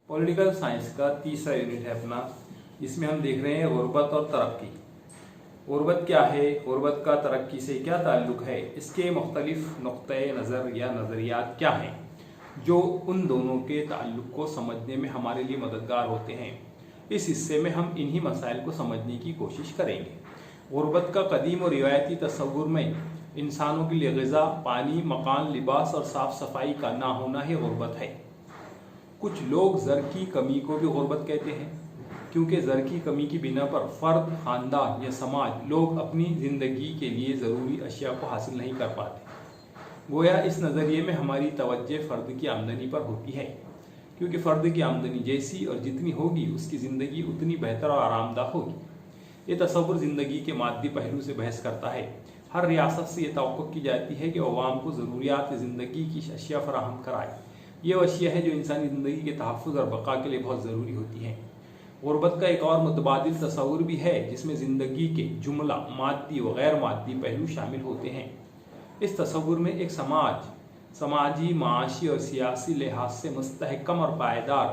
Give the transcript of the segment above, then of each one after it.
Political science का तीसरा unit है अपना। इसमें हम देख रहे हैं गुर्बत और तरक्की। गुर्बत क्या है, गुर्बत का तरक्की से क्या ताल्लुक है, इसके मुख्तलिफ नुक्ते नज़र या नज़रियात क्या हैं जो उन दोनों के ताल्लुक को समझने में हमारे लिए मददगार होते हैं। इस हिस्से में हम इन्हीं मसाइल को समझने की कोशिश करेंगे। गुर्बत का कदीम और रिवायती तस्वुर में इंसानों के लिए ग़िज़ा, पानी, मकान, लिबास और साफ़ सफाई का ना होना ही गुर्बत है। कुछ लोग ज़र की कमी को भी गुर्बत कहते हैं, क्योंकि ज़र की कमी की बिना पर फ़र्द, ख़ानदान या समाज लोग अपनी ज़िंदगी के लिए ज़रूरी अशिया को हासिल नहीं कर पाते। गोया इस नज़रिए में हमारी तवज्जो फ़र्द की आमदनी पर होती है, क्योंकि फ़र्द की आमदनी जैसी और जितनी होगी उसकी ज़िंदगी उतनी बेहतर और आरामदाह होगी। ये तस्वुर ज़िंदगी के मादी पहलू से बहस करता है। हर रियासत से ये तवक्को की जाती है कि अवाम को ज़रूरियात ज़िंदगी की अशिया फराहम कराए। ये अशिया है जो इंसानी ज़िंदगी के तहफ़्फ़ुज़ और बका के लिए बहुत ज़रूरी होती हैं। गुर्बत का एक और मुतबादिल तस्वुर भी है जिसमें ज़िंदगी के जुमला मादी व गैर मादी पहलू शामिल होते हैं। इस तस्वुर में एक समाजी, माशी और सियासी लिहाज से मुस्तहकम और पायदार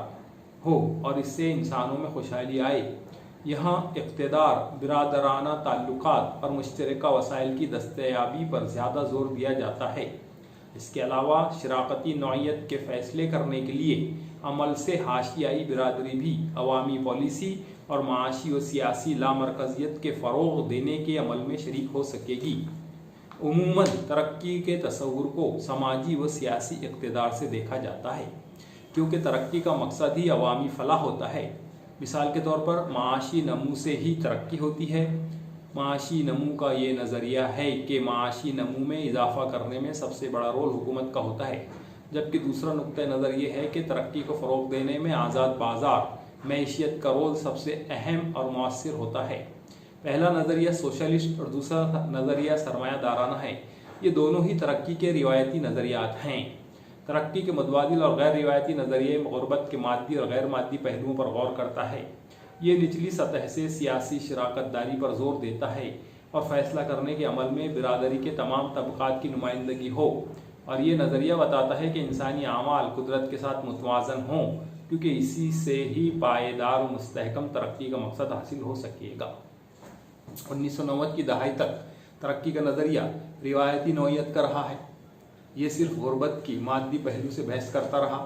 हो और इससे इंसानों में खुशहाली आए। यहाँ इक़्तिदार, बिरादराना ताल्लुकात और मुश्तरका वसाइल की दस्तयाबी पर ज़्यादा जोर दिया जाता है। इसके अलावा शराकती नौइयत के फ़ैसले करने के लिए अमल से हाशियाई बिरादरी भी अवामी पॉलिसी और माशी व सियासी लामरकज़ियत के फ़रोग़ देने के अमल में शरीक हो सकेगी। उमूमन तरक्की के तस्वुर को समाजी व सियासी इक़्तिदार से देखा जाता है, क्योंकि तरक्की का मकसद ही अवामी फ़लाह होता है। मिसाल के तौर पर माशी नमू से ही तरक्की होती है। माशी नमू का ये नज़रिया है कि माशी नमू में इजाफ़ा करने में सबसे बड़ा रोल हुकूमत का होता है, जबकि दूसरा नुक्ता नज़र ये है कि तरक्की को फ़रोग़ देने में आज़ाद बाज़ार मैशियत का रोल सबसे अहम और मौसर होता है। पहला नज़रिया सोशलिस्ट और दूसरा नज़रिया सरमायादाराना है। ये दोनों ही तरक्की के रिवायती नज़रियात हैं। तरक्की के मुतबादिल और गैर रिवायती नज़रिए गुर्बत के मादी और गैर मादी पहलुओं पर गौर करता है। ये निचली सतह से सियासी शराकतदारी पर जोर देता है और फैसला करने के अमल में बिरादरी के तमाम तबक़ात की नुमाइंदगी हो, और ये नज़रिया बताता है कि इंसानी आमाल कुदरत के साथ मुतवाज़न हों, क्योंकि इसी से ही पायदार और मुस्तहकम तरक्की का मकसद हासिल हो सकेगा। 1990 की दहाई तक तरक्की का नज़रिया रिवायती नौइयत का रहा है। ये सिर्फ गुर्बत की मादी पहलू से बहस करता रहा।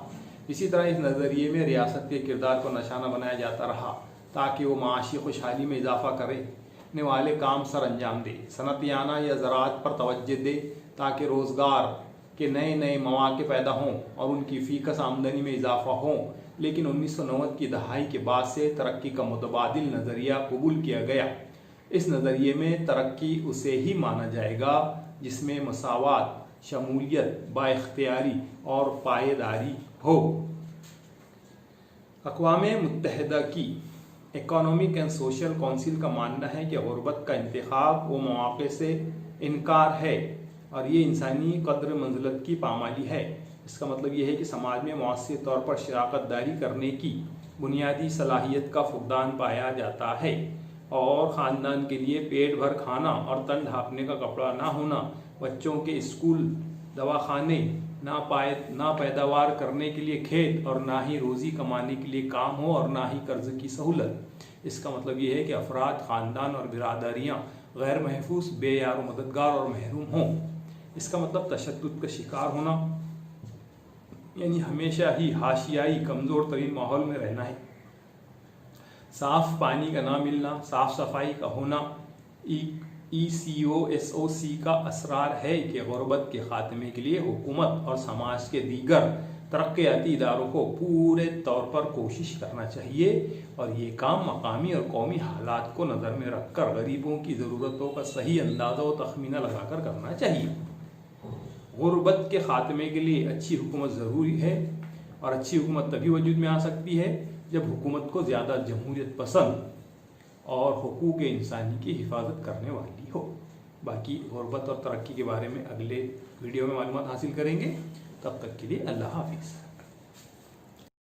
इसी तरह इस नज़रिए में रियासत के किरदार को निशाना बनाया जाता रहा ताकि वो माशी खुशहाली में इजाफा करने वाले काम सर अंजाम दे, सनतियाना या ज़राअत पर तवज्जो दे ताकि रोज़गार के नए नए मौक़े पैदा हों और उनकी फ़ीकस आमदनी में इजाफा हो। लेकिन 1990 की दहाई के बाद से तरक्की का मुतबादिल नज़रिया कबूल किया गया। इस नज़रिए में तरक्की उसे ही माना जाएगा जिसमें मसावात, शमूलियत, बाइख्तियारी और पायदारी हो। अक़वाम मुत्तहिदा की इकोनॉमिक एंड सोशल काउंसिल का मानना है कि गुर्बत का इंतखाब व मौक़े से इनकार है और ये इंसानी कद्र मंज़िलत की पामाली है। इसका मतलब ये है कि समाज में मौसर तौर पर शराकतदारी करने की बुनियादी सलाहियत का फुक़दान पाया जाता है और ख़ानदान के लिए पेट भर खाना और तन ढाँपने का कपड़ा ना होना, बच्चों के स्कूल, दवाखाने, ना पैदावार करने के लिए खेत और ना ही रोज़ी कमाने के लिए काम हो और ना ही कर्ज़ की सहूलत। इसका मतलब ये है कि अफराद, ख़ानदान और बिरादरियाँ गैर महफूज, बेयार व मददगार और महरूम हों। इसका मतलब तशद्दुद का शिकार होना, यानी हमेशा ही हाशियाई कमज़ोर तरीन माहौल में रहना है। साफ़ पानी का ना मिलना, साफ़ सफाई का होना। ECOSOC का असरार है कि गुर्बत के ख़ात्मे के लिए हुकूमत और समाज के दीगर तरक्याती इदारों को पूरे तौर पर कोशिश करना चाहिए और ये काम मकामी और कौमी हालात को नज़र में रखकर गरीबों की ज़रूरतों का सही अंदाज़ा व तखमीना लगाकर करना चाहिए। गुर्बत के ख़ात्मे के लिए अच्छी हुकूमत ज़रूरी है और अच्छी हुकूमत तभी वजूद में आ सकती है जब हुकूमत को ज़्यादा जमहूरियत पसंद और हुकूक इंसानी की हिफाजत करने वाली हो। बाकी गुर्बत और तरक्की के बारे में अगले वीडियो में मालूमात हासिल करेंगे। तब तक के लिए अल्लाह हाफिज़।